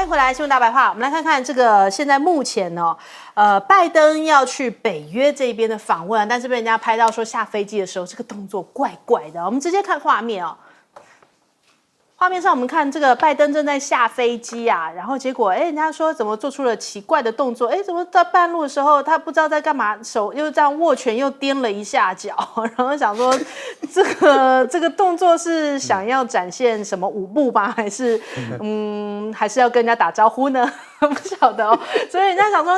迎回来，新闻大白话。我们来看看这个现在目前呢，拜登要去北约这边的访问，但是被人家拍到说下飞机的时候，这个动作怪怪的。我们直接看画面哦。画面上我们看这个拜登正在下飞机啊，然后结果人家说怎么做出了奇怪的动作？怎么在半路的时候他不知道在干嘛，手又这样握拳又颠了一下脚，然后想说这个动作是想要展现什么舞步吗？还是还是要跟人家打招呼呢？不晓得哦。所以人家想说，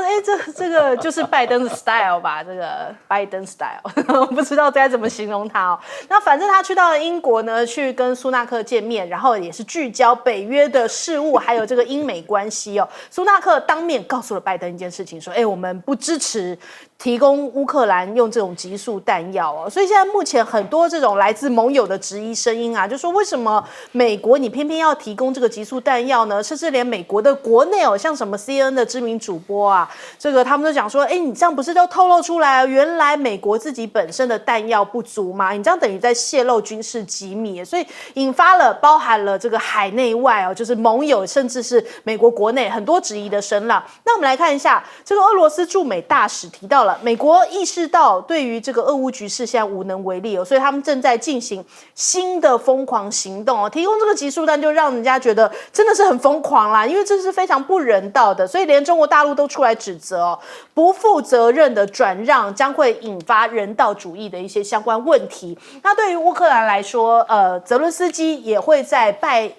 这个就是拜登的 style 吧，这个拜登 style 不知道该怎么形容他哦。那反正他去到了英国呢，去跟苏纳克见面，然后也是聚焦北约的事务，还有这个英美关系哦。苏纳克当面告诉了拜登一件事情，说：我们不支持提供乌克兰用这种极速弹药哦。所以现在目前很多这种来自盟友的质疑声音啊，就说为什么美国你偏偏要提供这个极速弹药呢？甚至连美国的国内像什么 CNN 的知名主播啊，这个他们都讲说，你这样不是都透露出来原来美国自己本身的弹药不足吗？你这样等于在泄露军事机密，所以引发了包含了这个海内外就是盟友甚至是美国国内很多质疑的声浪。那我们来看一下，这个俄罗斯驻美大使提到了，美国意识到对于这个俄乌局势现在无能为力所以他们正在进行新的疯狂行动提供这个极速弹就让人家觉得真的是很疯狂啦，因为这是非常不人道的，所以连中国大陆都出来指责不负责任的转让将会引发人道主义的一些相关问题。那对于乌克兰来说，泽伦斯基也会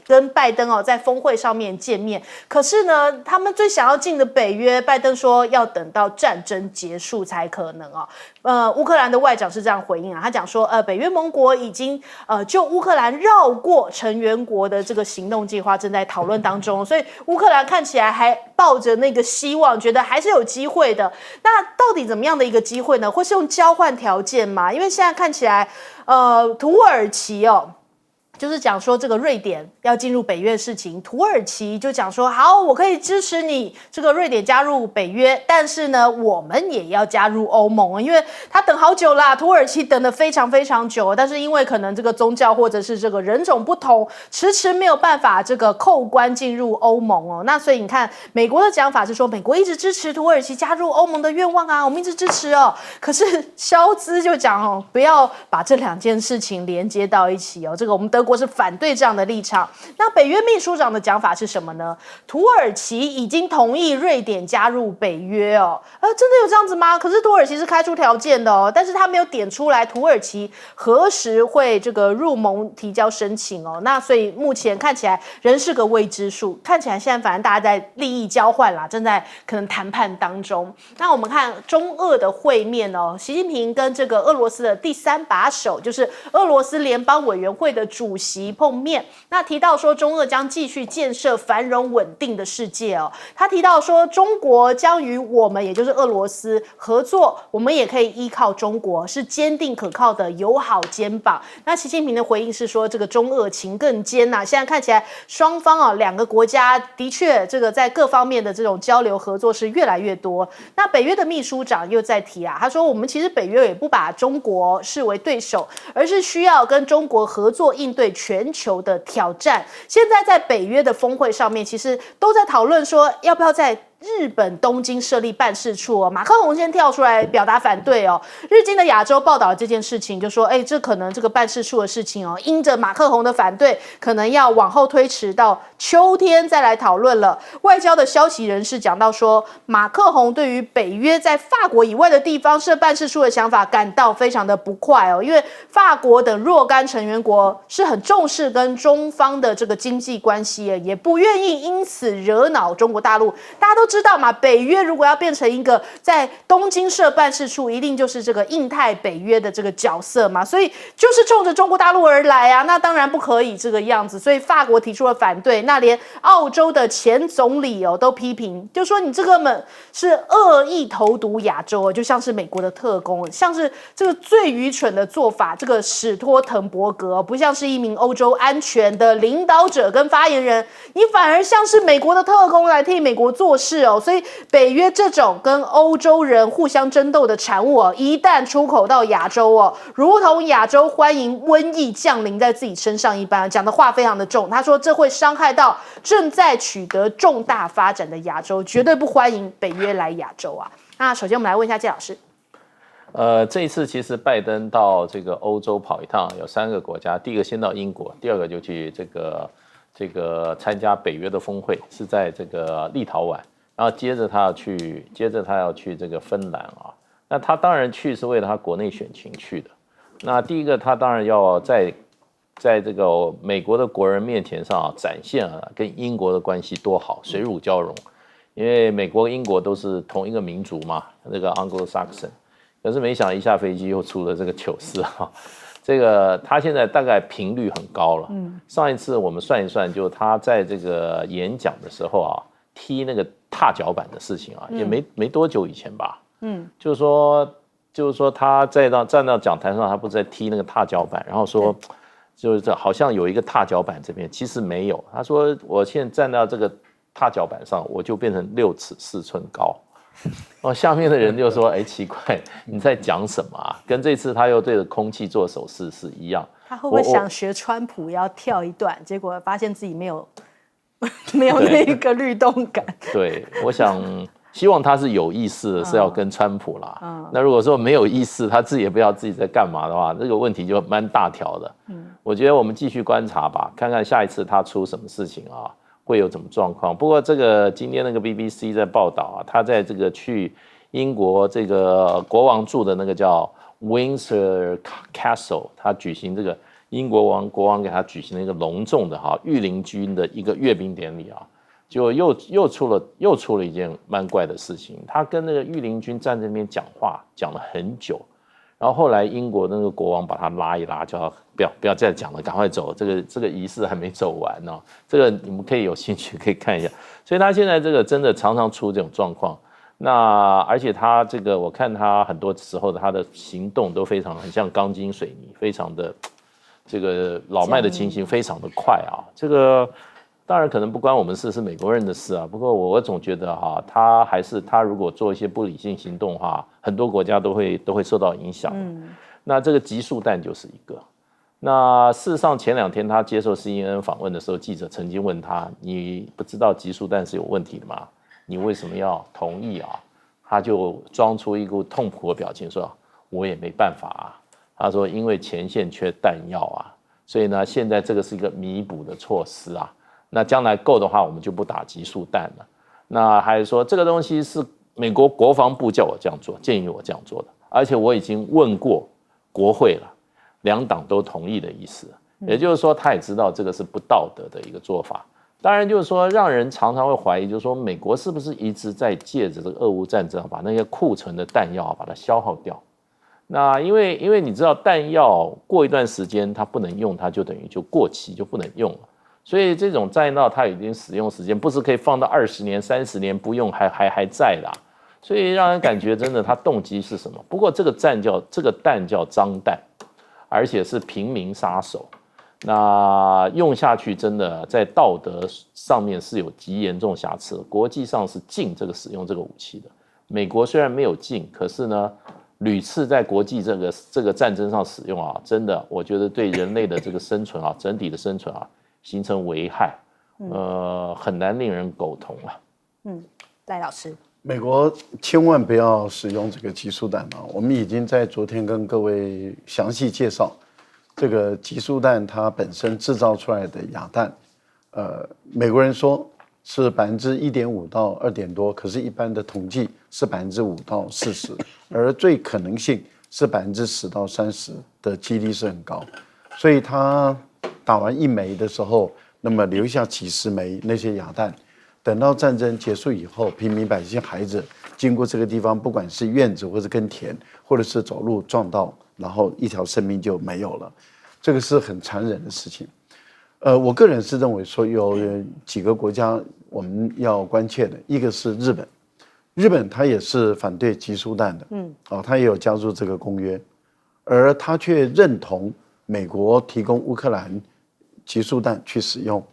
跟拜登在峰会上面见面，可是呢，他们最想要进的北约，拜登说要等到战争结束才可能乌克兰的外长是这样回应他讲说，北约盟国已经就乌克兰绕过成员国的这个行动计划正在讨论当中，所以乌克兰看起来还抱着那个希望，觉得还是有机会的。那到底怎么样的一个机会呢？会是用交换条件吗？因为现在看起来，土耳其就是讲说这个瑞典要进入北约的事情，土耳其就讲说好，我可以支持你这个瑞典加入北约，但是呢，我们也要加入欧盟，因为他等好久啦，土耳其等得非常非常久，但是因为可能这个宗教或者是这个人种不同，迟迟没有办法这个扣关进入欧盟那所以你看，美国的讲法是说，美国一直支持土耳其加入欧盟的愿望啊，我们一直支持可是肖兹就讲不要把这两件事情连接到一起这个我们德国是反对这样的立场。那北约秘书长的讲法是什么呢？土耳其已经同意瑞典加入北约真的有这样子吗？可是土耳其是开出条件的但是他没有点出来土耳其何时会这个入盟提交申请那所以目前看起来仍是个未知数，看起来现在反正大家在利益交换啦，正在可能谈判当中。那我们看中俄的会面习近平跟这个俄罗斯的第三把手，就是俄罗斯联邦委员会的主席碰面，那提到说中俄将继续建设繁荣稳定的世界他提到说中国将与我们也就是俄罗斯合作，我们也可以依靠中国，是坚定可靠的友好肩膀。那习近平的回应是说这个中俄情更坚现在看起来双方两个国家的确这个在各方面的这种交流合作是越来越多。那北约的秘书长又在提他说我们其实北约也不把中国视为对手，而是需要跟中国合作应对全球的挑战。现在在北约的峰会上面，其实都在讨论说要不要在日本东京设立办事处马克宏先跳出来表达反对日经的亚洲报道这件事情，就说这可能这个办事处的事情因着马克宏的反对，可能要往后推迟到秋天再来讨论了。外交的消息人士讲到说，马克宏对于北约在法国以外的地方设办事处的想法感到非常的不快因为法国等若干成员国是很重视跟中方的这个经济关系也不愿意因此惹恼中国大陆。大家都知道嘛，北约如果要变成一个在东京设办事处，一定就是这个印太北约的这个角色嘛，所以就是冲着中国大陆而来那当然不可以这个样子，所以法国提出了反对。那连澳洲的前总理都批评，就说你这个是恶意投毒亚洲就像是美国的特工，像是这个最愚蠢的做法。这个史托滕伯格不像是一名欧洲安全的领导者跟发言人，你反而像是美国的特工来替美国做事制哦。所以北约这种跟欧洲人互相争斗的产物哦，一旦出口到亚洲哦，如同亚洲欢迎瘟疫降临在自己身上一般，讲的话非常的重。他说这会伤害到正在取得重大发展的亚洲，绝对不欢迎北约来亚洲啊。那首先我们来问一下谢老师。这一次其实拜登到这个欧洲跑一趟，有3个国家，第一个先到英国，第二个就去这个参加北约的峰会，是在这个立陶宛，然后接着他要去这个芬兰啊。那他当然去是为了他国内选情去的。那第一个他当然要在这个美国的国人面前上展现跟英国的关系多好，水乳交融，因为美国英国都是同一个民族嘛，那个 Anglo-Saxon。可是没想到一下飞机又出了这个糗事啊！这个他现在大概频率很高了。上一次我们算一算，就他在这个演讲的时候啊，踢那个踏脚板的事情啊，也没多久以前吧。就是说他站到讲台上，他不是在踢那个踏脚板，然后说就是这好像有一个踏脚板这边，其实没有。他说我现在站到这个踏脚板上，我就变成6尺4寸高。下面的人就说：“哎，奇怪，你在讲什么啊？跟这次他又对着空气做手势是一样。”他会不会想学川普要跳一段，结果发现自己没有那个律动感？对，我想希望他是有意识的，是要跟川普啦。那如果说没有意识，他自己也不知道自己在干嘛的话，这个问题就蛮大条的。我觉得我们继续观察吧，看看下一次他出什么事情啊。会有什么状况？不过这个今天那个 BBC 在报道啊，他在这个去英国这个国王住的那个叫 Windsor Castle， 他举行这个英国国王给他举行了一个隆重的御林军的一个阅兵典礼啊，就又出了一件蛮怪的事情。他跟那个御林军站在那边讲话，讲了很久。然后后来英国那个国王把他拉一拉，叫他不要再讲了，赶快走。这个仪式还没走完呢，这个你们可以有兴趣可以看一下。所以他现在这个真的常常出这种状况。那而且他这个我看他很多时候他的行动都非常很像钢筋水泥，非常的这个老迈的情形非常的快啊。这个当然可能不关我们事，是美国人的事啊。不过我总觉得他如果做一些不理性行动的话，很多国家都会受到影响。那这个集束弹就是一个。那事实上前2天他接受 CNN 访问的时候，记者曾经问他：“你不知道集束弹是有问题的吗？你为什么要同意啊？”他就装出一个痛苦的表情说：“我也没办法啊。”他说：“因为前线缺弹药啊，所以呢，现在这个是一个弥补的措施啊。那将来够的话，我们就不打集束弹了。”那还说这个东西是美国国防部叫我这样做，建议我这样做的，而且我已经问过国会了，2党都同意的意思。也就是说，他也知道这个是不道德的一个做法。当然，就是说让人常常会怀疑，就是说美国是不是一直在借着这个俄乌战争，把那些库存的弹药把它消耗掉。那因为你知道弹药过一段时间它不能用，它就等于就过期就不能用了。所以这种弹药它已经使用时间不是可以放到20年、30年不用还在啦，所以让人感觉真的它动机是什么？不过这个弹叫脏弹，而且是平民杀手，那用下去真的在道德上面是有极严重瑕疵的，国际上是禁这个使用这个武器的。美国虽然没有禁，可是呢，屡次在国际这个战争上使用啊，真的我觉得对人类的这个生存啊，整体的生存啊，形成危害，很难令人苟同啊。赖老师，美国千万不要使用这个集束弹啊！我们已经在昨天跟各位详细介绍，这个集束弹它本身制造出来的哑弹，美国人说是1.5%到2点多，可是一般的统计是5%到40%，而最可能性是10%到30%的几率是很高，所以它打完1枚的时候，那么留下几十枚那些哑弹，等到战争结束以后，平民百姓孩子经过这个地方，不管是院子或者耕田，或者是走路撞到，然后一条生命就没有了，这个是很残忍的事情。我个人是认为说有几个国家我们要关切的，一个是日本，日本它也是反对集束弹的，它也有加入这个公约，而它却认同美国提供乌克兰集束弹去使用，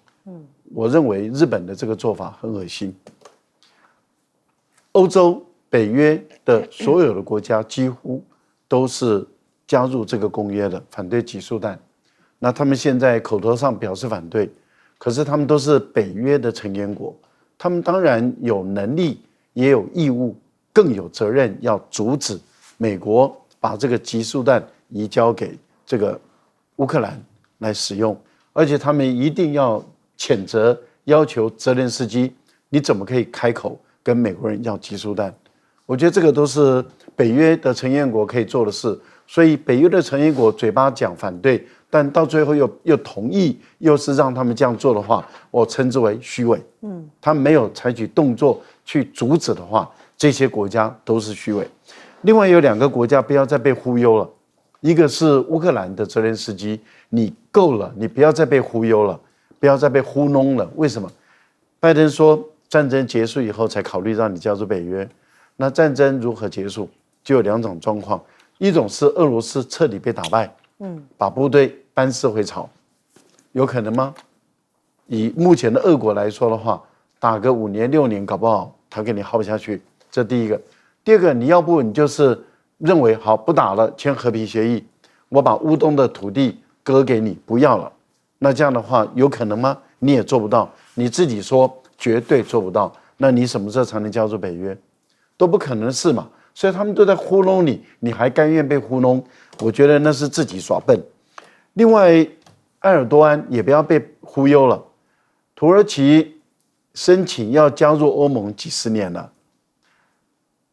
我认为日本的这个做法很恶心。欧洲、北约的所有的国家几乎都是加入这个公约的，反对集束弹。那他们现在口头上表示反对，可是他们都是北约的成员国，他们当然有能力，也有义务，更有责任要阻止美国把这个集束弹移交给这个乌克兰来使用，而且他们一定要谴责，要求泽连斯基，你怎么可以开口跟美国人要集束弹？我觉得这个都是北约的成员国可以做的事，所以北约的成员国嘴巴讲反对，但到最后又同意，又是让他们这样做的话，我称之为虚伪。他没有采取动作去阻止的话，这些国家都是虚伪。另外有2个国家不要再被忽悠了，一个是乌克兰的泽连斯基，你够了，你不要再被忽悠了，不要再被糊弄了。为什么？拜登说战争结束以后才考虑让你加入北约。那战争如何结束？就有2种状况，一种是俄罗斯彻底被打败，把部队班师回朝，有可能吗？以目前的俄国来说的话，打个5年6年，搞不好他给你耗下去。这第一个。第二个，你要不你就是认为好不打了，签和平协议，我把乌东的土地割给你，不要了。那这样的话有可能吗？你也做不到，你自己说绝对做不到，那你什么时候才能加入北约？都不可能的事嘛。所以他们都在糊弄你，你还甘愿被糊弄？我觉得那是自己耍笨。另外，埃尔多安也不要被忽悠了。土耳其申请要加入欧盟几十年了，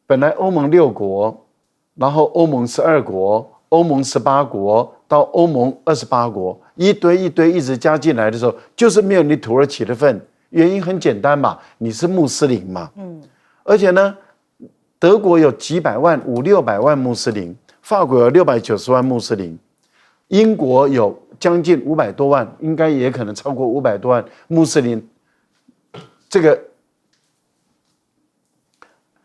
本来欧盟6国，然后欧盟12国，欧盟18国，到欧盟28国，一堆一直加进来的时候，就是没有你土耳其的份。原因很简单嘛，你是穆斯林嘛。而且呢，德国有几百万500-600万穆斯林，法国有690万穆斯林，英国有将近500多万，应该也可能超过500多万穆斯林。这个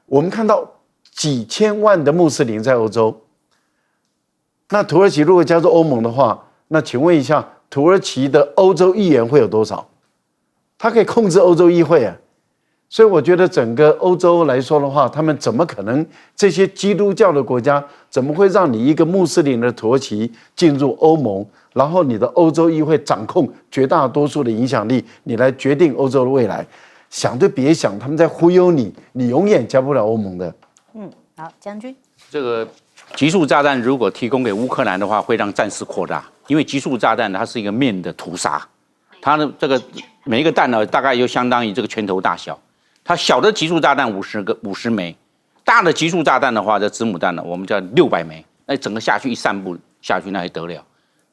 我们看到几千万的穆斯林在欧洲。那土耳其如果加入欧盟的话，那请问一下，土耳其的欧洲议员会有多少？他可以控制欧洲议会啊。所以我觉得整个欧洲来说的话，他们怎么可能，这些基督教的国家怎么会让你一个穆斯林的土耳其进入欧盟，然后你的欧洲议会掌控绝大多数的影响力，你来决定欧洲的未来？想都别想，他们在忽悠你，你永远加不了欧盟的。好，将军，这个集束炸弹如果提供给乌克兰的话，会让战事扩大，因为集束炸弹它是一个面的屠杀，它的这个每一个弹呢，大概就相当于这个拳头大小。它小的集束炸弹50枚，大的集束炸弹的话，这子母弹呢，我们叫600枚。那整个下去一散布下去，那还得了？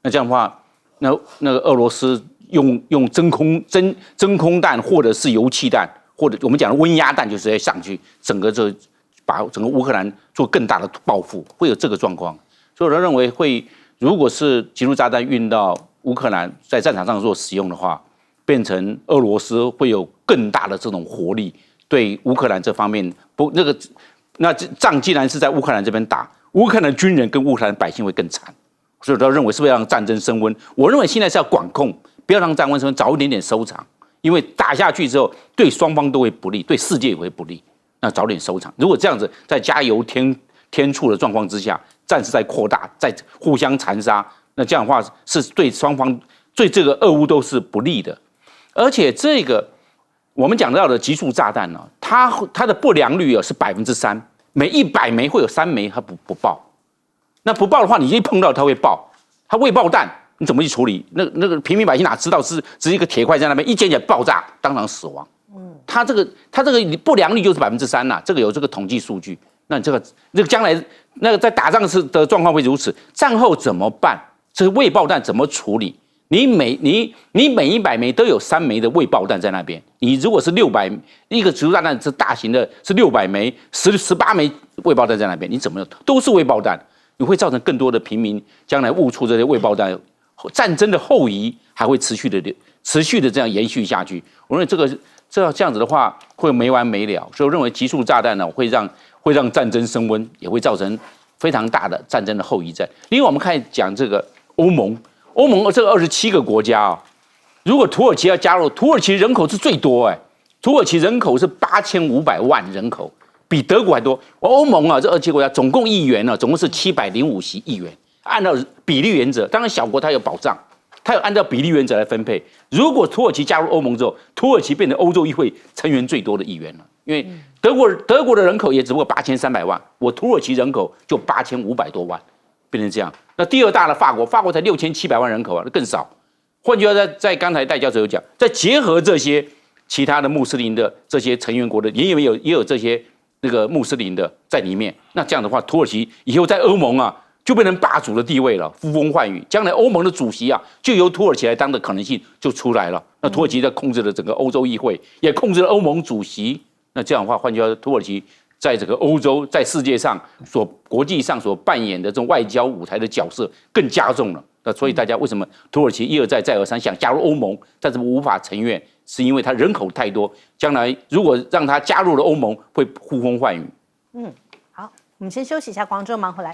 那这样的话，那个俄罗斯用真空弹或者是油气弹，或者我们讲的温压弹，就直接上去，把整个乌克兰做更大的报复，会有这个状况。所以我认为如果是集束炸弹运到乌克兰，在战场上做使用的话，变成俄罗斯会有更大的这种活力，对乌克兰这方面那仗既然是在乌克兰这边打，乌克兰军人跟乌克兰百姓会更惨。所以我认为是不是要让战争升温？我认为现在是要管控，不要让战争升温，早一点收场。因为打下去之后，对双方都会不利，对世界也会不利。那早点收场。如果这样子在加油添醋的状况之下，战事在扩大，在互相残杀，那这样的话是对双方对这个俄乌都是不利的。而且这个我们讲到的集束炸弹呢，它的不良率是3%，每100枚会有3枚它不爆。那不爆的话，你一碰到它会爆，它未爆弹你怎么去处理？那个平民百姓哪知道是只是一个铁块在那边一捡起来爆炸，当场死亡。它这个不良率就是3%呐，这个有这个统计数据。那这个将来那个在打仗时的状况会如此，战后怎么办？这个未爆弹怎么处理？你每100枚都有3枚的未爆弹在那边。你如果是600一个集束炸弹是大型的，是600枚18枚未爆弹在那边，你怎么都是未爆弹？你会造成更多的平民将来误触这些未爆弹，战争的后遗还会持续的这样延续下去。我认为这样子的话会没完没了，所以我认为集束炸弹呢会让战争升温，也会造成非常大的战争的后遗症。另外我们看讲这个欧盟这个27个国家啊，如果土耳其要加入，土耳其人口是最多土耳其人口是8500万人口，比德国还多。欧盟啊，这27国家总共议员呢，总共是705席议员，按照比例原则，当然小国它有保障，它有按照比例原则来分配。如果土耳其加入欧盟之后，土耳其变成欧洲议会成员最多的议员了，因为德国的人口也只不过8300万，我土耳其人口就8500多万，变成这样。那第二大的法国才6700万人口啊，那更少。换句话说，在刚才戴教授有讲，再结合这些其他的穆斯林的这些成员国的，也有这些那个穆斯林的在里面。那这样的话，土耳其以后在欧盟啊，就变成霸主的地位了，呼风唤雨。将来欧盟的主席啊，就由土耳其来当的可能性就出来了。那土耳其在控制了整个欧洲议会，也控制了欧盟主席。那这样的话，换句话说，土耳其在这个欧洲，在世界上国际上所扮演的这种外交舞台的角色更加重了。那所以大家为什么土耳其一而再再而三想加入欧盟，但是无法成愿，是因为它人口太多，将来如果让它加入了欧盟，会呼风唤雨。好，我们先休息一下，广州忙回来。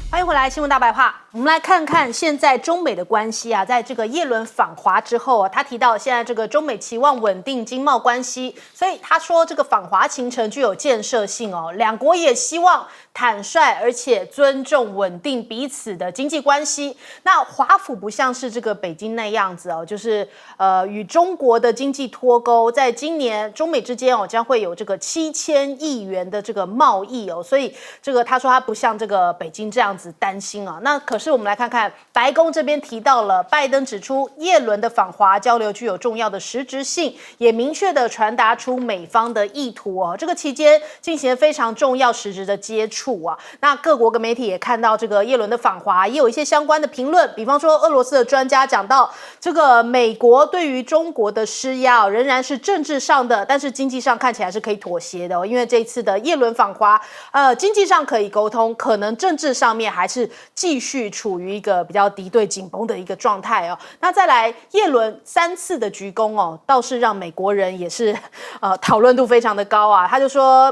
欢迎回来，新闻大白话。我们来看看现在中美的关系啊，在这个耶伦访华之后啊，他提到现在这个中美期望稳定经贸关系，所以他说这个访华行程具有建设性哦，两国也希望坦率而且尊重稳定彼此的经济关系。那华府不像是这个北京那样子哦，就是与中国的经济脱钩，在今年中美之间哦将会有这个7000亿元的这个贸易哦，所以这个他说他不像这个北京这样子担心啊。那可是我们来看看白宫这边提到了，拜登指出耶伦的访华交流具有重要的实质性，也明确的传达出美方的意图哦。这个期间进行非常重要实质的接触啊。那各国的媒体也看到这个耶伦的访华，也有一些相关的评论，比方说俄罗斯的专家讲到，这个美国对于中国的施压仍然是政治上的，但是经济上看起来是可以妥协的哦。因为这一次的耶伦访华，经济上可以沟通，可能政治上面还是继续处于一个比较敌对紧绷的一个状态哦。那再来耶伦3次的鞠躬哦，倒是让美国人也是讨论度非常的高啊。他就说，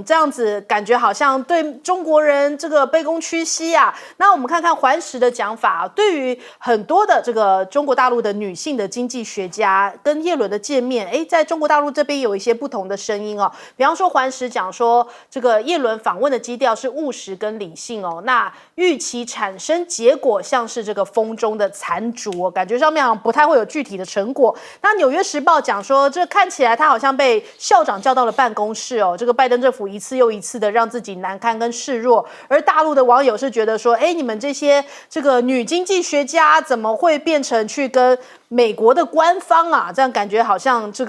这样子感觉好像对中国人这个卑躬屈膝啊。那我们看看环时的讲法，对于很多的这个中国大陆的女性的经济学家跟耶伦的见面，在中国大陆这边有一些不同的声音哦。比方说环时讲说，这个耶伦访问的基调是务实跟理性哦。那预期产生结果像是这个风中的残烛哦，感觉上面好像不太会有具体的成果。那《纽约时报》讲说，这看起来他好像被校长叫到了办公室哦。这个拜登政府一次又一次的让自己难堪跟示弱，而大陆的网友是觉得说，你们这些这个女经济学家怎么会变成去跟美国的官方啊？这样感觉好像这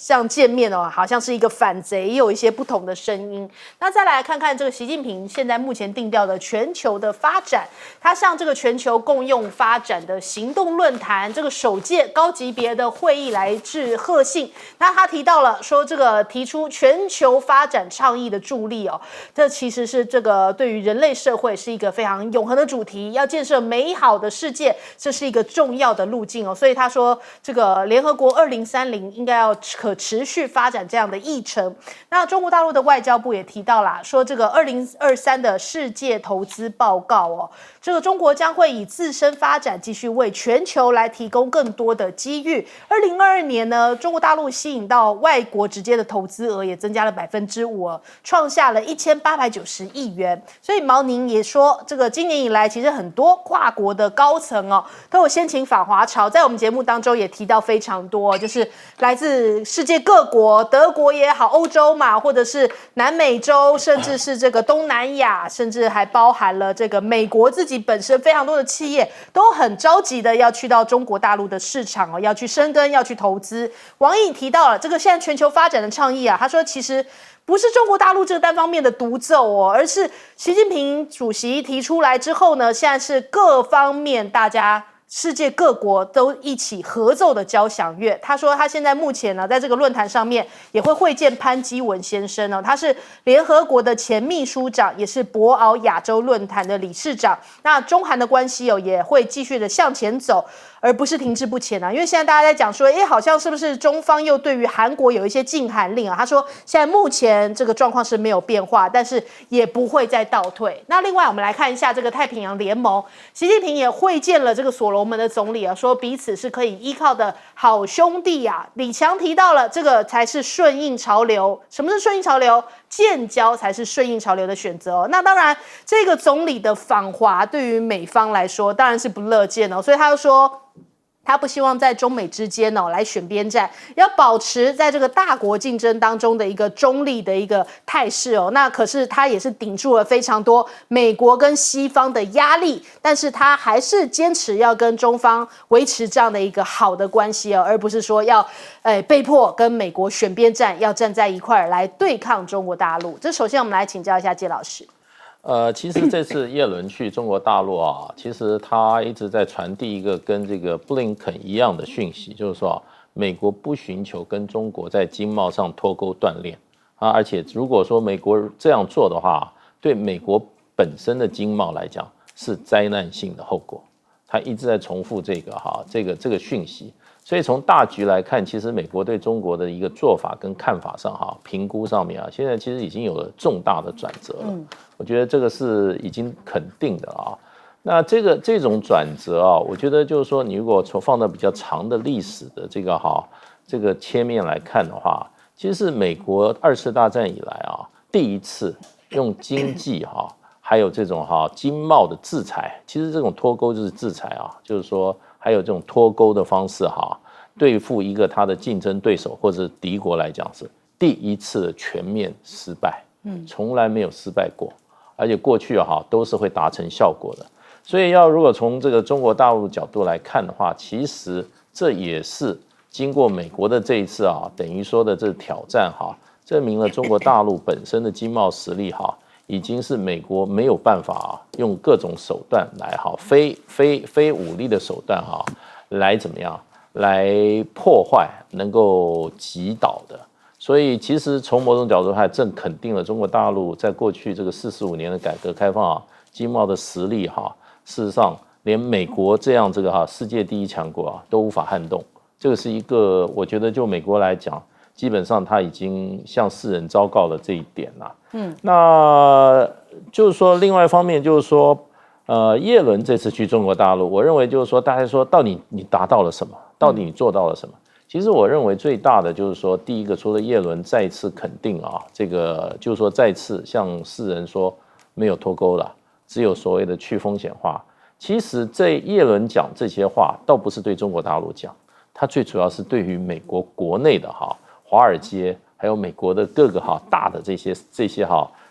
样见面哦，好像是一个反贼，也有一些不同的声音。那再来看看这个习近平现在目前定调的全球的发展，他向这个全球共用发展的行动论坛这个首届高级别的会议来致贺信。那他提到了说，这个提出全球发展倡议的助力哦，这其实是这个对于人类社会是一个非常永恒的主题，要建设美好的世界，这是一个重要的路径哦。所以他说，这个联合国2030应该要可持续发展这样的议程。那中国大陆的外交部也提到啦，说这个2023的世界投资报告哦，这个中国将会以自身发展继续为全球来提供更多的机遇。2022年呢，中国大陆吸引到外国直接的投资额也增加了5%哦，创下了1890亿元。所以毛宁也说，这个今年以来，其实很多跨国的高层哦都有先秦访华潮，在我们节目当中也提到非常多，就是来自世界各国，德国也好，欧洲嘛，或者是南美洲，甚至是这个东南亚，甚至还包含了这个美国自己本身非常多的企业都很着急的要去到中国大陆的市场哦，要去深耕，要去投资。王毅提到了这个现在全球发展的倡议啊，他说其实不是中国大陆这个单方面的独奏哦，而是习近平主席提出来之后呢，现在是各方面大家世界各国都一起合奏的交响乐。他说他现在目前呢，在这个论坛上面也会会见潘基文先生哦，他是联合国的前秘书长，也是博鳌亚洲论坛的理事长。那中韩的关系哦，也会继续的向前走。而不是停滞不前啊。因为现在大家在讲说，好像是不是中方又对于韩国有一些禁韩令啊？他说现在目前这个状况是没有变化，但是也不会再倒退。那另外我们来看一下这个太平洋联盟，习近平也会见了这个所罗门的总理啊，说彼此是可以依靠的好兄弟啊。李强提到了这个才是顺应潮流，什么是顺应潮流？建交才是顺应潮流的选择哦。那当然，这个总理的访华对于美方来说当然是不乐见哦，所以他就说，他不希望在中美之间来选边站，要保持在这个大国竞争当中的一个中立的一个态势哦。那可是他也是顶住了非常多美国跟西方的压力，但是他还是坚持要跟中方维持这样的一个好的关系哦，而不是说要被迫跟美国选边站，要站在一块儿来对抗中国大陆。这首先我们来请教一下介老师。其实这次叶伦去中国大陆啊，其实他一直在传递一个跟这个布林肯一样的讯息，就是说美国不寻求跟中国在经贸上脱钩断链啊，而且如果说美国这样做的话，对美国本身的经贸来讲是灾难性的后果。他一直在重复这个讯息。所以从大局来看，其实美国对中国的一个做法跟看法上评估上面现在其实已经有了重大的转折了。我觉得这个是已经肯定的啊。那这种转折我觉得就是说，你如果从放到比较长的历史的这个切面来看的话，其实是美国2次大战以来第一次用经济还有这种经贸的制裁，其实这种脱钩就是制裁就是说还有这种脱钩的方式对付一个他的竞争对手或者敌国来讲是第一次的全面失败，从来没有失败过，而且过去都是会达成效果的。所以如果从这个中国大陆角度来看的话，其实这也是经过美国的这一次等于说的这挑战证明了中国大陆本身的经贸实力已经是美国没有办法用各种手段来非武力的手段来怎么样来破坏能够击倒的。所以其实从某种角度还正肯定了中国大陆在过去这个45年的改革开放经贸的实力事实上连美国这样这个世界第一强国都无法撼动。这个是一个我觉得就美国来讲，基本上他已经向世人昭告了这一点了。那就是说另外一方面就是说叶伦这次去中国大陆，我认为就是说大家说到底你达到了什么，到底你做到了什么。其实我认为最大的就是说，第一个除了叶伦再次肯定这个就是说再次向世人说没有脱钩了，只有所谓的去风险化。其实这叶伦讲这些话倒不是对中国大陆讲，他最主要是对于美国国内的华尔街还有美国的各个大的这些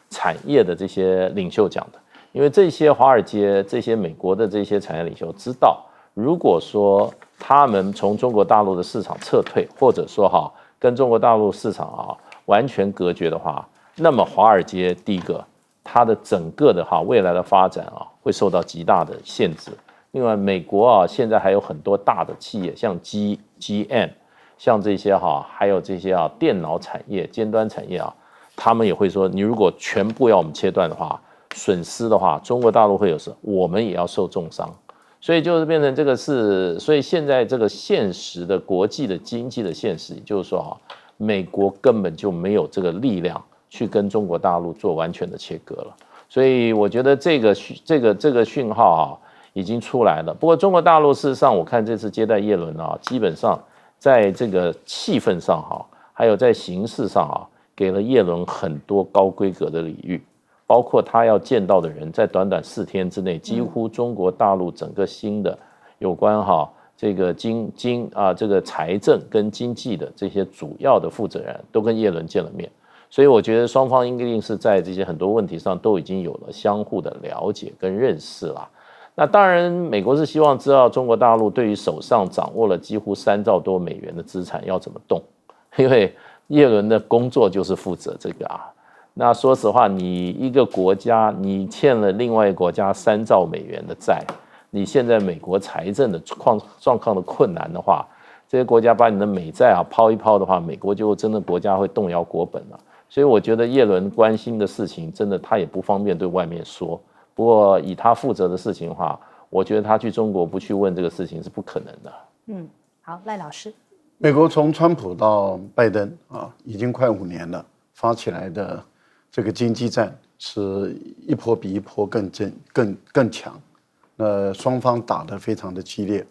产业的这些领袖讲的。因为这些华尔街这些美国的这些产业领袖知道，如果说他们从中国大陆的市场撤退，或者说跟中国大陆市场完全隔绝的话，那么华尔街第一个它的整个的未来的发展会受到极大的限制。另外美国现在还有很多大的企业，像 GM 像这些还有这些电脑产业尖端产业他们也会说，你如果全部要我们切断的话，损失的话中国大陆会有事，我们也要受重伤。所以就是变成这个是，所以现在这个现实的国际的经济的现实，就是说美国根本就没有这个力量去跟中国大陆做完全的切割了。所以我觉得这个讯号已经出来了。不过中国大陆事实上我看这次接待叶伦基本上在这个气氛上还有在形式上给了叶伦很多高规格的礼遇。包括他要见到的人，在短短4天之内，几乎中国大陆整个新的有关这个这个财政跟经济的这些主要的负责人都跟叶伦见了面，所以我觉得双方应该是在这些很多问题上都已经有了相互的了解跟认识了。那当然，美国是希望知道中国大陆对于手上掌握了几乎3兆多美元的资产要怎么动，因为叶伦的工作就是负责这个那说实话，你一个国家你欠了另外一个国家3兆美元的债，你现在美国财政的状况的困难的话，这些国家把你的美债抛一抛的话，美国就真的国家会动摇国本了。所以我觉得叶伦关心的事情，真的他也不方便对外面说。不过以他负责的事情的话，我觉得他去中国不去问这个事情是不可能的。好，赖老师，美国从川普到拜登已经快5年了，发起来的这个经济战是一波比一波更强。双方打得非常的激烈。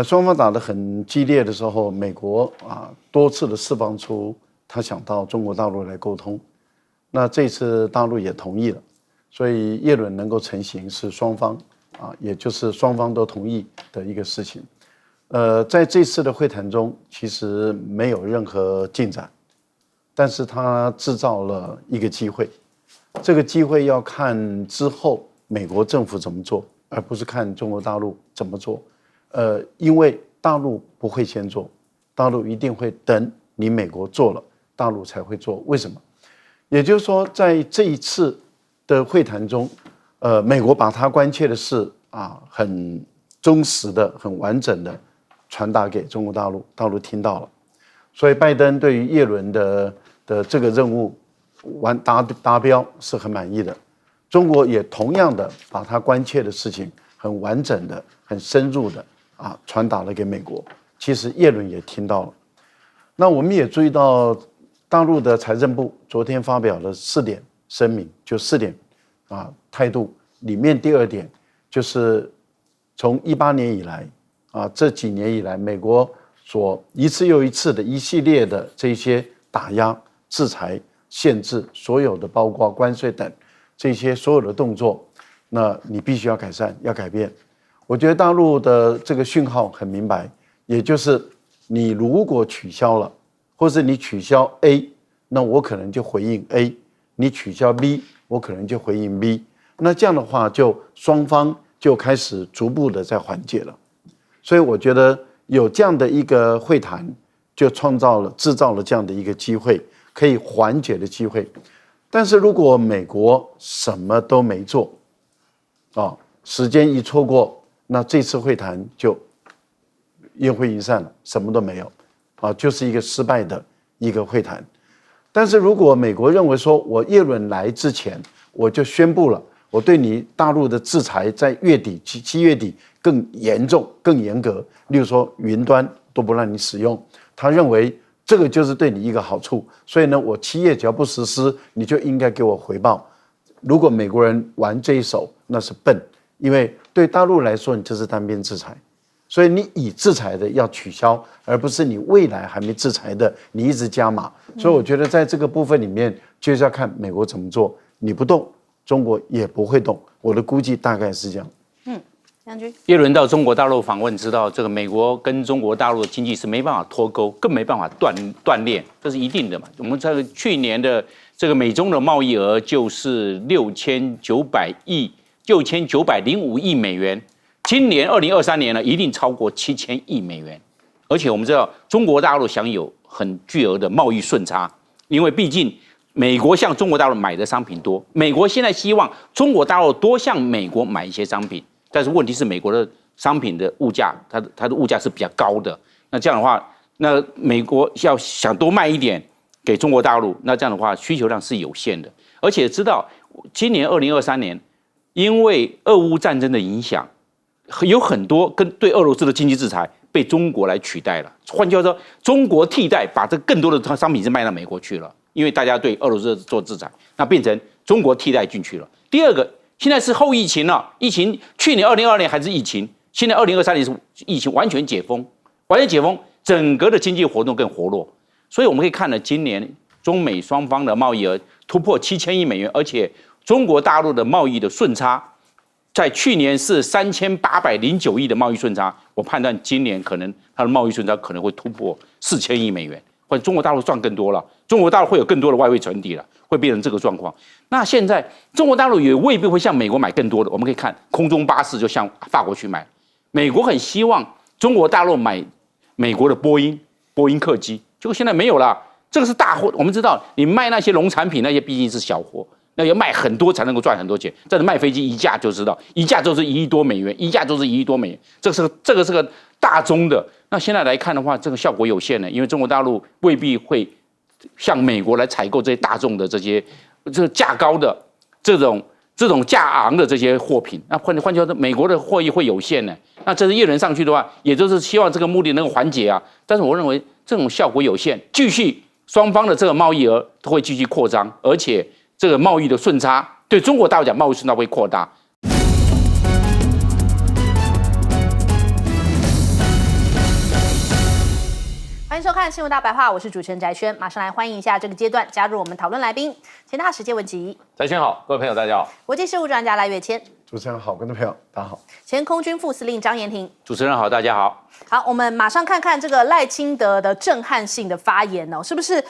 双方打得很激烈的时候，美国多次的释放出他想到中国大陆来沟通。那这次大陆也同意了，所以叶伦能够成型是双方也就是双方都同意的一个事情。在这次的会谈中，其实没有任何进展，但是他制造了一个机会。这个机会要看之后美国政府怎么做，而不是看中国大陆怎么做。因为大陆不会先做，大陆一定会等你美国做了，大陆才会做。为什么？也就是说，在这一次的会谈中，美国把他关切的事很忠实的、很完整的传达给中国大陆，大陆听到了。所以拜登对于叶伦的这个任务达标是很满意的。中国也同样的把他关切的事情很完整的、很深入的传达了给美国。其实叶伦也听到了。那我们也注意到，大陆的财政部昨天发表了4点声明，就4点态度。里面第2点就是从18年以来这几年以来，美国所一次又一次的一系列的这些打压、制裁、限制，所有的包括关税等这些所有的动作，那你必须要改善、要改变。我觉得大陆的这个讯号很明白，也就是你如果取消了，或是你取消 A， 那我可能就回应 A； 你取消 B， 我可能就回应 B。那这样的话，就双方就开始逐步的在缓解了。所以我觉得有这样的一个会谈，就制造了这样的一个机会，可以缓解的机会。但是如果美国什么都没做，时间一错过，那这次会谈就烟灰云散了，什么都没有，就是一个失败的一个会谈。但是如果美国认为说，我叶伦来之前，我就宣布了，我对你大陆的制裁在7月底更严重、更严格，例如说云端都不让你使用，他认为这个就是对你一个好处，所以呢，我7月只要不实施，你就应该给我回报。如果美国人玩这一手，那是笨，因为对大陆来说，你这是单边制裁，所以你已制裁的要取消，而不是你未来还没制裁的你一直加码。所以我觉得在这个部分里面，就是要看美国怎么做，你不动，中国也不会动。我的估计大概是这样。将军，叶伦到中国大陆访问，知道这个美国跟中国大陆的经济是没办法脱钩，更没办法锻炼，这是一定的嘛。我们这个去年的这个美中的贸易额就是6905亿美元，今年2023年呢，一定超过7000亿美元。而且我们知道，中国大陆享有很巨额的贸易顺差，因为毕竟美国向中国大陆买的商品多，美国现在希望中国大陆多向美国买一些商品。但是问题是，美国的商品的物价，它的物价是比较高的。那这样的话，那美国要想多卖一点给中国大陆，那这样的话需求量是有限的。而且知道今年2023年，因为俄乌战争的影响，有很多对俄罗斯的经济制裁被中国来取代了。换句话说，中国替代把这更多的商品是卖到美国去了，因为大家对俄罗斯做制裁，那变成中国替代进去了。第二个。现在是后疫情了，疫情去年2022年还是疫情，现在2023年是疫情完全解封，整个的经济活动更活络，所以我们可以看了今年中美双方的贸易额突破7000亿美元，而且中国大陆的贸易的顺差，在去年是3809亿的贸易顺差，我判断今年可能它的贸易顺差可能会突破4000亿美元，或者中国大陆赚更多了，中国大陆会有更多的外汇存底了。会变成这个状况。那现在中国大陆也未必会向美国买更多的。我们可以看空中巴士就向法国去买，美国很希望中国大陆买美国的波音客机，结果现在没有了。这个是大货，我们知道你卖那些农产品，那些毕竟是小货，那要卖很多才能够赚很多钱。但是卖飞机一架就知道，一架就是1亿多美元，一架就是1亿多美元，这个是个大宗的。那现在来看的话，这个效果有限了，因为中国大陆未必会向美国来采购这些大众的这个价高的这这种价昂的这些货品，那换句话说，美国的货运会有限呢。那这是叶伦上去的话，也就是希望这个目的能够缓解啊。但是我认为这种效果有限，继续双方的这个贸易额都会继续扩张，而且这个贸易的顺差对中国大陆讲，贸易顺差会扩大。欢迎收看《新闻大白话》，我是主持人翟轩，马上来欢迎一下这个阶段加入我们讨论来宾，前大使谢文吉，翟轩好，各位朋友大家好，国际事务专家赖岳谦，主持人好，观众朋友大家好，前空军副司令张延廷，主持人好，大家好。好，我们马上看看这个赖清德的震撼性的发言哦，是不是？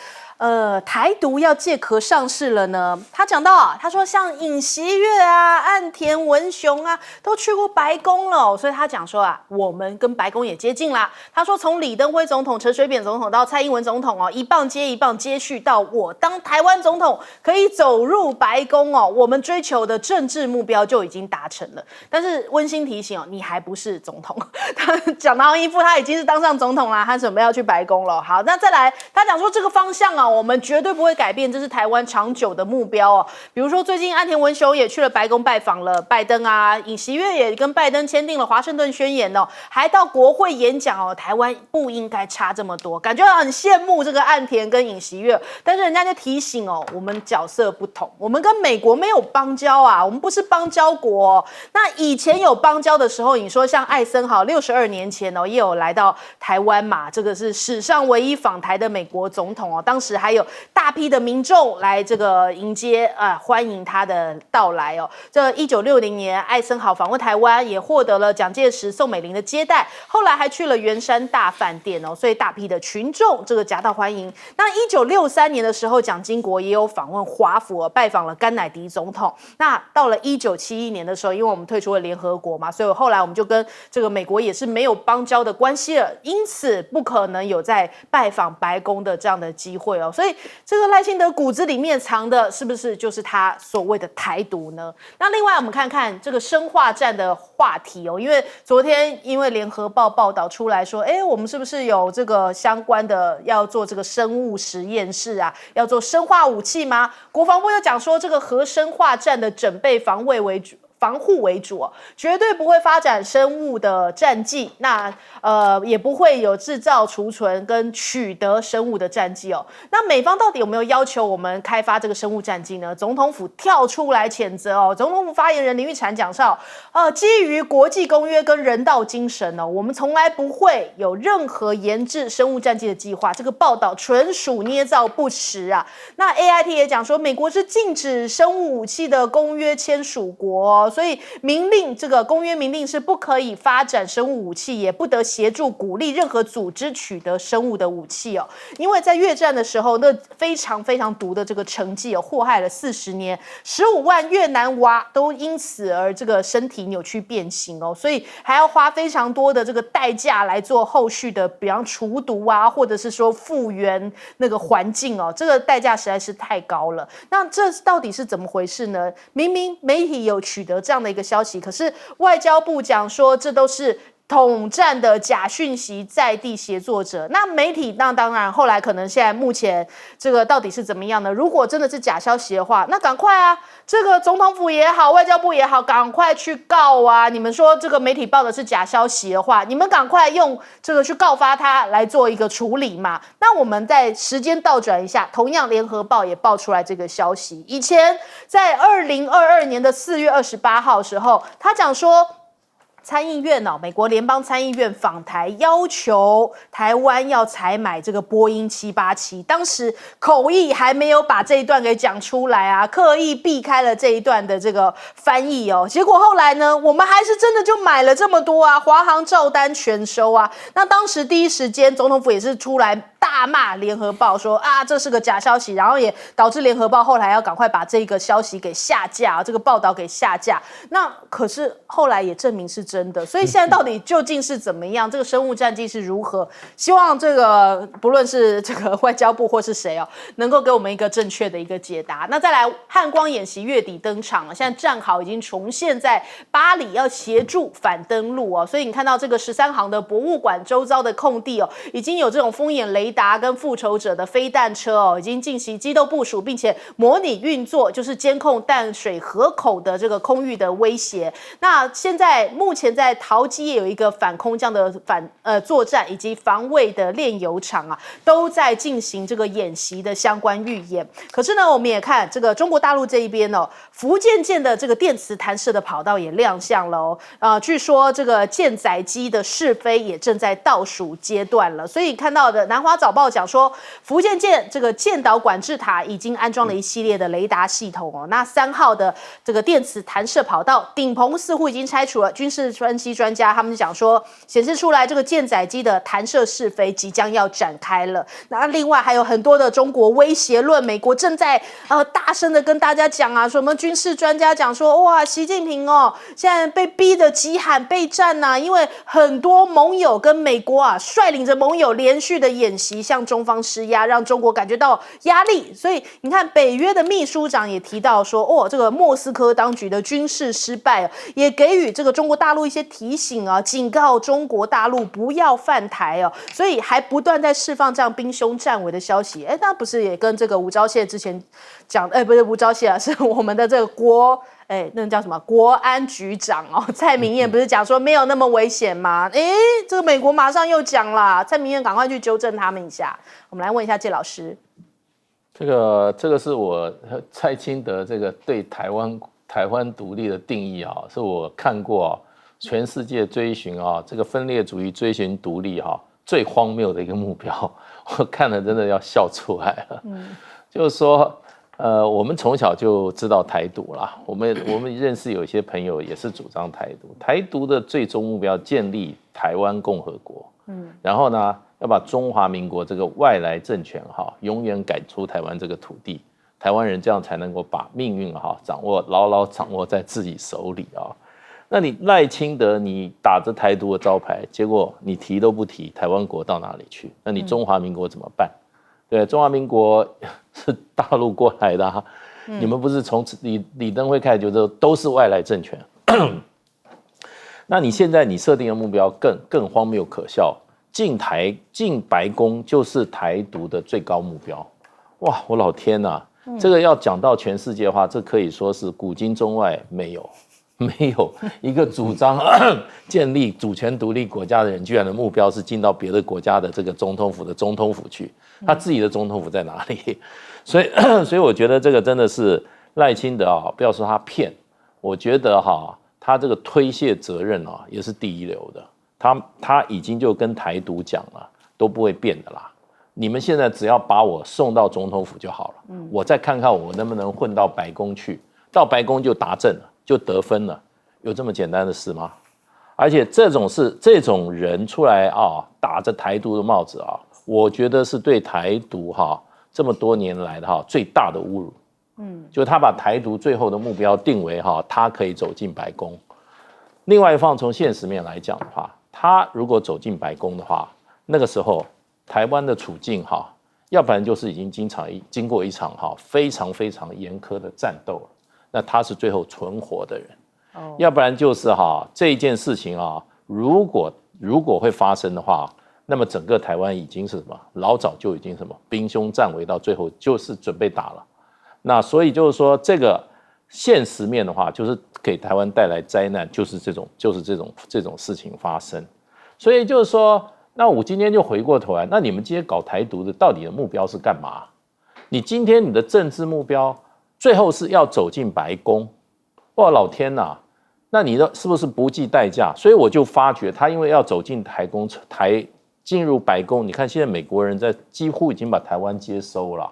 台独要借壳上市了呢？他讲到啊，他说像尹锡悦啊、岸田文雄啊，都去过白宫了，所以他讲说啊，我们跟白宫也接近啦。他说从李登辉总统、陈水扁总统到蔡英文总统哦，一棒接一棒，接续到我当台湾总统可以走入白宫哦，我们追求的政治目标就已经达成了。但是温馨提醒哦，你还不是总统。他讲到一副他已经是当上总统啦，他准备要去白宫了。好，那再来，他讲说这个方向啊。我们绝对不会改变，这是台湾长久的目标哦。比如说，最近岸田文雄也去了白宫拜访了拜登啊，尹锡悦也跟拜登签订了华盛顿宣言哦，还到国会演讲哦。台湾不应该差这么多，感觉很羡慕这个岸田跟尹锡悦，但是人家就提醒哦，我们角色不同，我们跟美国没有邦交啊，我们不是邦交国哦。那以前有邦交的时候，你说像艾森豪62年前哦，也有来到台湾嘛，这个是史上唯一访台的美国总统哦，当时还有大批的民众来这个迎接欢迎他的到来哦。这1960年艾森豪访问台湾，也获得了蒋介石、宋美龄的接待，后来还去了圆山大饭店哦，所以大批的群众这个夹道欢迎。那1963年的时候，蒋经国也有访问华府，拜访了甘乃迪总统。那到了1971年的时候，因为我们退出了联合国嘛，所以后来我们就跟这个美国也是没有邦交的关系了，因此不可能有在拜访白宫的这样的机会哦。所以这个赖清德骨子里面藏的是不是就是他所谓的台独呢？那另外我们看看这个生化战的话题哦，因为昨天因为联合报报道出来说，我们是不是有这个相关的要做这个生物实验室啊，要做生化武器吗？国防部又讲说这个核生化战的准备防护为主哦，绝对不会发展生物的战剂，那也不会有制造、储存跟取得生物的战剂哦。那美方到底有没有要求我们开发这个生物战剂呢？总统府跳出来谴责哦。总统府发言人林玉嬋讲到，基于国际公约跟人道精神哦，我们从来不会有任何研制生物战剂的计划。这个报道纯属捏造不实啊。那 AIT 也讲说，美国是禁止生物武器的公约签署国哦。所以这个公约明令是不可以发展生物武器，也不得协助鼓励任何组织取得生物的武器哦。因为在越战的时候，那非常非常毒的这个成绩哦，祸害了40年，15万越南娃都因此而这个身体扭曲变形哦，所以还要花非常多的这个代价来做后续的，比方除毒啊，或者是说复原那个环境哦，这个代价实在是太高了。那这到底是怎么回事呢？明明媒体有取得这样的一个消息，可是外交部讲说这都是统战的假讯息在地协作者。那媒体那当然后来可能现在目前这个到底是怎么样呢？如果真的是假消息的话，那赶快啊，这个总统府也好，外交部也好，赶快去告啊！你们说这个媒体报的是假消息的话，你们赶快用这个去告发他来做一个处理嘛。那我们在时间倒转一下，同样联合报也爆出来这个消息。以前在2022年的4月28号的时候，他讲说参议院美国联邦参议院访台，要求台湾要采买这个波音787，当时口译还没有把这一段给讲出来啊，刻意避开了这一段的这个翻译哦。结果后来呢，我们还是真的就买了这么多啊，华航照单全收啊。那当时第一时间总统府也是出来大骂联合报说啊，这是个假消息，然后也导致联合报后来要赶快把这个消息给下架，这个报道给下架。那可是后来也证明是真的，所以现在到底究竟是怎么样？这个生物战剂是如何？希望这个不论是这个外交部或是谁能够给我们一个正确的一个解答。那再来，汉光演习月底登场了，现在战壕已经重现在巴黎，要协助反登陆哦。所以你看到这个13航的博物馆周遭的空地已经有这种蜂眼雷雷达跟复仇者的飞弹车哦，已经进行机动部署，并且模拟运作，就是监控淡水河口的这个空域的威胁。那现在目前在桃机也有一个反空降的作战以及防卫的炼油厂啊，都在进行这个演习的相关预演。可是呢，我们也看这个中国大陆这一边哦，福建舰的这个电磁弹射的跑道也亮相了哦。据说这个舰载机的试飞也正在倒数阶段了。所以看到的南华早报讲说，福建舰这个舰岛管制塔已经安装了一系列的雷达系统哦。那3号的这个电磁弹射跑道顶棚似乎已经拆除了。军事分析专家他们讲说，显示出来这个舰载机的弹射试飞即将要展开了。那另外还有很多的中国威胁论，美国正在大声的跟大家讲啊，什么军事专家讲说，哇，习近平哦，现在被逼得急喊备战呐，因为很多盟友跟美国啊率领着盟友连续的演习，向中方施压，让中国感觉到压力。所以你看，北约的秘书长也提到说，这个莫斯科当局的军事失败，也给予这个中国大陆一些提醒啊，警告中国大陆不要犯台哦。所以还不断在释放这样兵凶战危的消息。那不是也跟这个吴钊燮之前讲，不是吴钊燮啊，是我们的这个那叫什么国安局长哦，蔡明彦不是讲说没有那么危险吗？这个美国马上又讲了，蔡明彦赶快去纠正他们一下。我们来问一下介老师，这个是我蔡清德这个对台湾独立的定义啊，是我看过全世界追寻这个分裂主义追寻独立最荒谬的一个目标，我看了真的要笑出来了。就是说。我们从小就知道台独啦，我们认识有一些朋友也是主张台独。台独的最终目标建立台湾共和国，然后呢要把中华民国这个外来政权永远赶出台湾这个土地，台湾人这样才能够把命运牢牢掌握在自己手里啊。那你赖清德你打着台独的招牌，结果你提都不提台湾国到哪里去？那你中华民国怎么办？对，中华民国是大陆过来的你们不是从李登辉开始就都是外来政权那你现在你设定的目标更荒谬可笑，进白宫就是台独的最高目标。哇，我老天哪，这个要讲到全世界的话，这可以说是古今中外没有一个主张建立主权独立国家的人，居然的目标是进到别的国家的这个总统府的总统府去，他自己的总统府在哪里？所以我觉得这个真的是赖清德不要说他骗，我觉得他这个推卸责任也是第一流的。他已经就跟台独讲了，都不会变的啦。你们现在只要把我送到总统府就好了，我再看看我能不能混到白宫去，到白宫就达阵了。就得分了，有这么简单的事吗？而且这种人出来打着台独的帽子我觉得是对台独这么多年来的最大的侮辱。就他把台独最后的目标定为他可以走进白宫。另外一方从现实面来讲的话，他如果走进白宫的话，那个时候台湾的处境要不然就是已经经过一场非常非常严苛的战斗了。那他是最后存活的人，要不然就是这一件事情如果会发生的话，那么整个台湾已经是什么，老早就已经什么兵凶战危，到最后就是准备打了。那所以就是说，这个现实面的话，就是给台湾带来灾难，就是这种事情发生。所以就是说，那我今天就回过头来，那你们今天搞台独的，到底的目标是干嘛？你今天你的政治目标？最后是要走进白宫，哇，老天哪！那你是不是不计代价？所以我就发觉，他因为要走进进入白宫，你看现在美国人几乎已经把台湾接收了，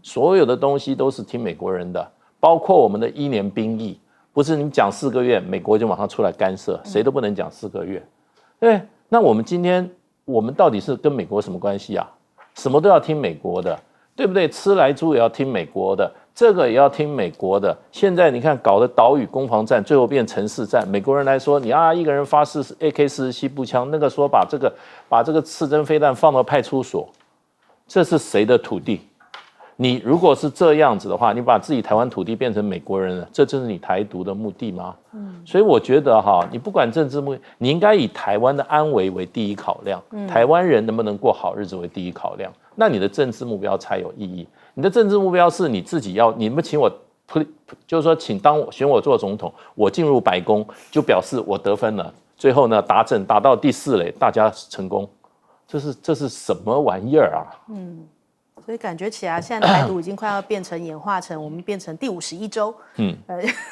所有的东西都是听美国人的，包括我们的1年兵役，不是你讲4个月，美国就马上出来干涉，谁都不能讲4个月。对，那我们今天我们到底是跟美国什么关系啊？什么都要听美国的，对不对？吃来猪也要听美国的。这个也要听美国的。现在你看搞的岛屿攻防战，最后变城市战。美国人来说，你一个人发AK-47步枪，那个说把这个刺针飞弹放到派出所，这是谁的土地？你如果是这样子的话，你把自己台湾土地变成美国人了，这就是你台独的目的吗？所以我觉得哈，你不管政治目的，你应该以台湾的安危为第一考量，台湾人能不能过好日子为第一考量，那你的政治目标才有意义。你的政治目标是你自己要，你们请我，就是说请选我做总统，我进入白宫就表示我得分了，最后呢达阵达到第4垒，大家成功，这是什么玩意儿啊？所以感觉起来，现在台独已经快要演化成我们变成第51州，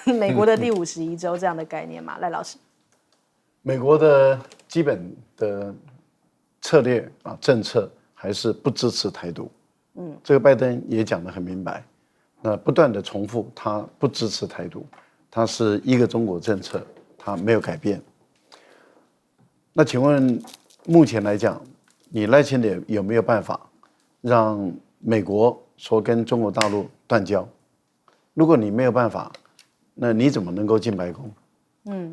美国的第51州这样的概念嘛，赖老师。美国的基本的策略政策还是不支持台独，这个拜登也讲得很明白，那不断的重复他不支持台独，他是一个中国政策，他没有改变。那请问目前来讲，你赖清德有没有办法让美国说跟中国大陆断交？如果你没有办法，那你怎么能够进白宫？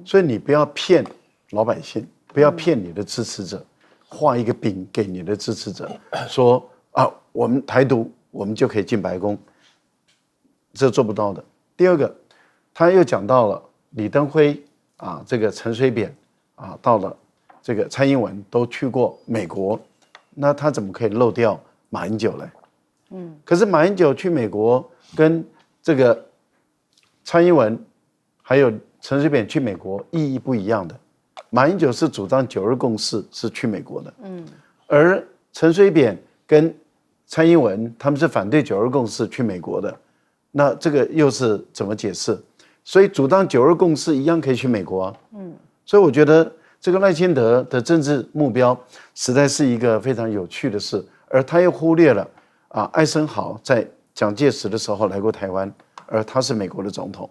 所以你不要骗老百姓，不要骗你的支持者，画一个饼给你的支持者，说我们台独，我们就可以进白宫，这做不到的。第二个，他又讲到了李登辉这个陈水扁到了这个蔡英文都去过美国，那他怎么可以漏掉马英九呢？可是马英九去美国跟这个蔡英文还有陈水扁去美国意义不一样的。马英九是主张9·2共识，是去美国的，而陈水扁跟蔡英文他们是反对9·2共识去美国的，那这个又是怎么解释？所以主张9·2共识一样可以去美国啊。所以我觉得这个赖清德的政治目标实在是一个非常有趣的事，而他又忽略了艾森豪在蒋介石的时候来过台湾，而他是美国的总统，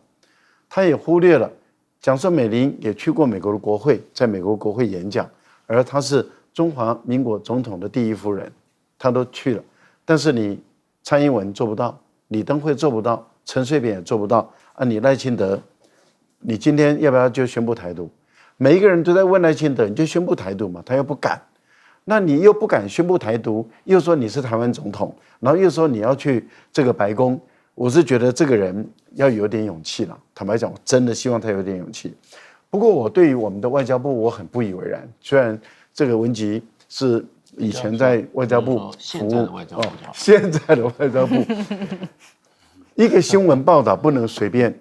他也忽略了蒋宋美龄也去过美国的国会，在美国国会演讲，而他是中华民国总统的第1夫人，他都去了。但是你蔡英文做不到，李登辉做不到，陈水扁也做不到你赖清德，你今天要不要就宣布台独？每一个人都在问赖清德，你就宣布台独嘛？他又不敢，那你又不敢宣布台独，又说你是台湾总统，然后又说你要去这个白宫，我是觉得这个人要有点勇气了。坦白讲，我真的希望他有点勇气。不过我对于我们的外交部我很不以为然，虽然这个文吉是以前在外交部服务，现在的外交部，一个新闻报道不能随便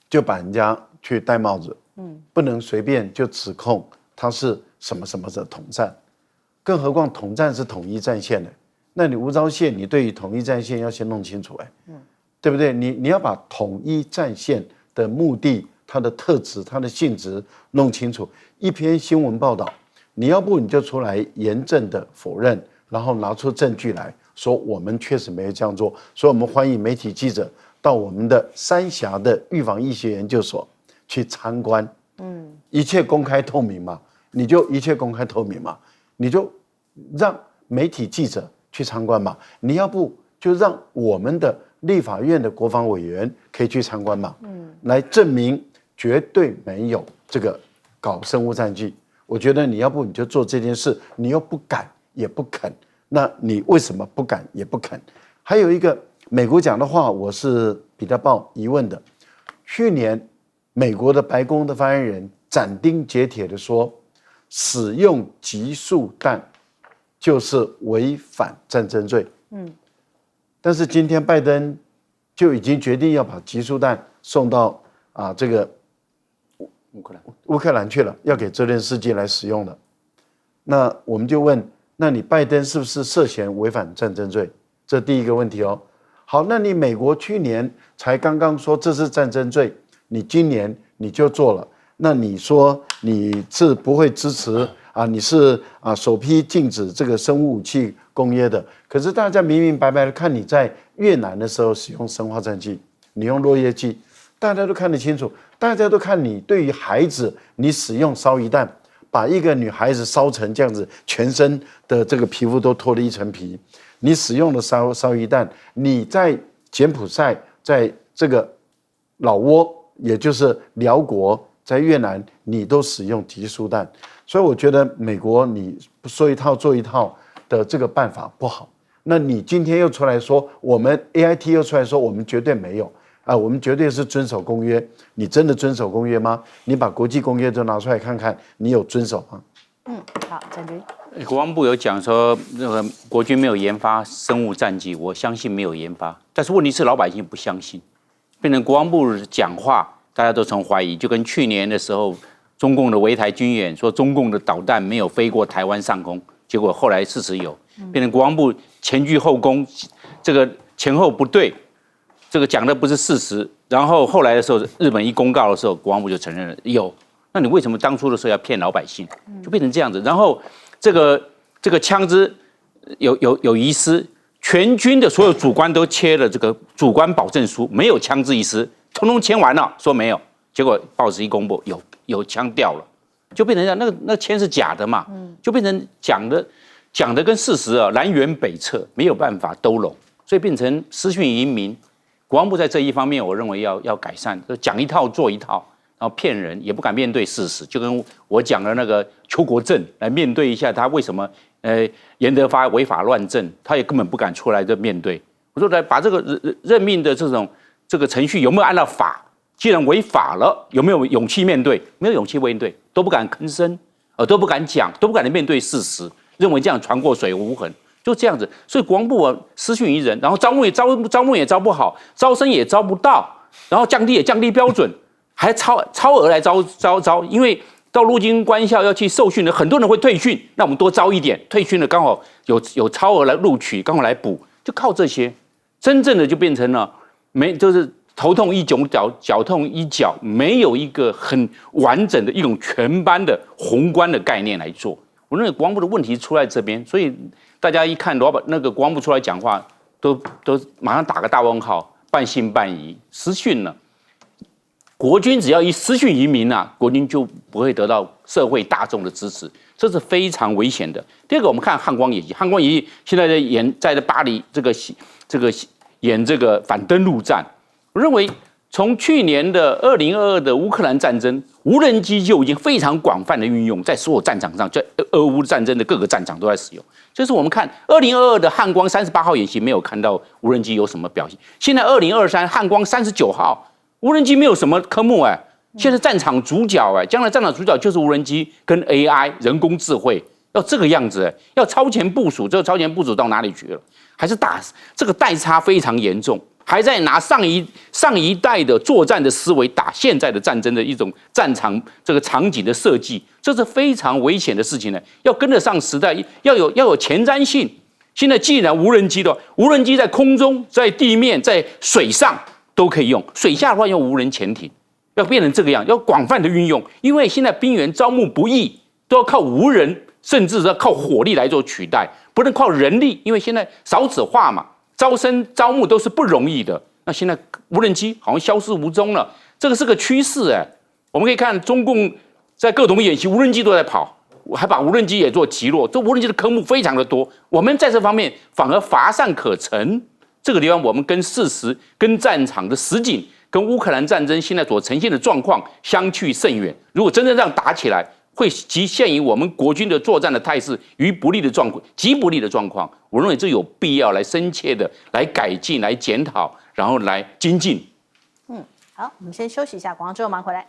就把人家去戴帽子，不能随便就指控他是什么什么的统战，更何况统战是统一战线的，那你吴钊燮，你对于统一战线要先弄清楚，对不对？你要把统一战线的目的、它的特质、它的性质弄清楚。一篇新闻报道，你要不你就出来严正的否认，然后拿出证据来说我们确实没有这样做，所以我们欢迎媒体记者到我们的三峡的预防医学研究所去参观，一切公开透明嘛，你就一切公开透明嘛，你就让媒体记者去参观嘛，你要不就让我们的立法院的国防委员可以去参观嘛，来证明绝对没有这个搞生物战剂。我觉得你要不你就做这件事，你又不敢也不肯，那你为什么不敢也不肯？还有一个美国讲的话，我是比较抱疑问的。去年美国的白宫的发言人斩钉截铁的说，使用集束弹就是违反战争罪。但是今天拜登就已经决定要把集束弹送到这个乌克兰去了，要给泽连斯基来使用的。那我们就问，那你拜登是不是涉嫌违反战争罪？这第一个问题哦。好，那你美国去年才刚刚说这是战争罪，你今年你就做了，那你说你是不会支持你是首批禁止这个生物武器公约的，可是大家明明白白的看你在越南的时候使用生化战剂，你用落叶剂，大家都看得清楚，大家都看你对于孩子你使用烧夷弹，把一个女孩子烧成这样子，全身的这个皮肤都脱了一层皮，你使用了烧夷弹，你在柬埔寨，在这个老挝，也就是辽国，在越南，你都使用集束弹，所以我觉得美国你说一套做一套的这个办法不好。那你今天又出来说，我们 AIT 又出来说，我们绝对没有啊，我们绝对是遵守公约。你真的遵守公约吗？你把国际公约都拿出来看看，你有遵守吗？好，展军。国防部有讲说，那个国军没有研发生物战剂，我相信没有研发，但是问题是老百姓不相信，变成国防部讲话，大家都成怀疑，就跟去年的时候，中共的围台军演说中共的导弹没有飞过台湾上空，结果后来事实有，变成国防部前倨后恭，这个前后不对，这个讲的不是事实，然后后来的时候，日本一公告的时候，国防部就承认了有，那你为什么当初的时候要骗老百姓，就变成这样子，然后这个枪支有遗失，全军的所有主官都签了这个主官保证书，没有枪支遗失，通通签完了，说没有，结果报纸一公布，有枪掉了，就变成这样，那签是假的嘛，就变成讲的跟事实南辕北辙，没有办法兜拢，所以变成失讯于民。国防部在这一方面，我认为要改善，就讲一套做一套。然后骗人也不敢面对事实，就跟我讲的那个邱国正来面对一下他为什么严德发违法乱政，他也根本不敢出来的面对。我说来把这个任命的这个程序有没有按照法？既然违法了，有没有勇气面对？没有勇气面对，都不敢吭声，都不敢讲，都不敢面对事实，认为这样船过水无痕，就这样子。所以国防部失讯于人，然后招募也招不好，招生也招不到，然后降低标准。还超额来招，因为到陆军官校要去受训的，很多人会退训，那我们多招一点，退训的刚好有超额来录取，刚好来补，就靠这些，真正的就变成了就是头痛医脚，脚痛医脚，没有一个很完整的一种全班的宏观的概念来做。我认为国防部的问题出在这边，所以大家一看那个国防部出来讲话，都马上打个大问号，半信半疑，失讯了。国军只要一失讯于民国军就不会得到社会大众的支持，这是非常危险的。第二个，我们看汉光演习，汉光演习现在在巴黎演这个反登陆战，我认为从去年的2022的乌克兰战争，无人机就已经非常广泛的运用在所有战场上，在俄乌战争的各个战场都在使用。就是我们看2022的汉光38号演习没有看到无人机有什么表现，现在2023汉光39号。无人机没有什么科目现在战场主角将来战场主角就是无人机跟 AI 人工智慧，要这个样子要超前部署，这个超前部署到哪里去了？还是打这个代差非常严重，还在拿上一代的作战的思维打现在的战争的一种战场这个场景的设计，这是非常危险的事情呢。要跟得上时代，要有前瞻性。现在既然无人机的话，无人机在空中、在地面、在水上。都可以用，水下的话用无人潜艇，要变成这个样，要广泛的运用。因为现在兵员招募不易，都要靠无人，甚至是要靠火力来做取代，不能靠人力，因为现在少子化嘛，招募都是不容易的。那现在无人机好像消失无踪了，这个是个趋势我们可以看中共在各种演习，无人机都在跑，还把无人机也做击落，这无人机的科目非常的多。我们在这方面反而乏善可陈。这个地方我们跟事实、跟战场的实景、跟乌克兰战争现在所呈现的状况相去甚远。如果真正这样打起来，会极限于我们国军的作战的态势于不利的状况，极不利的状况。我认为这有必要来深切的来改进、来检讨，然后来精进。好，我们先休息一下，广告之后马上回来。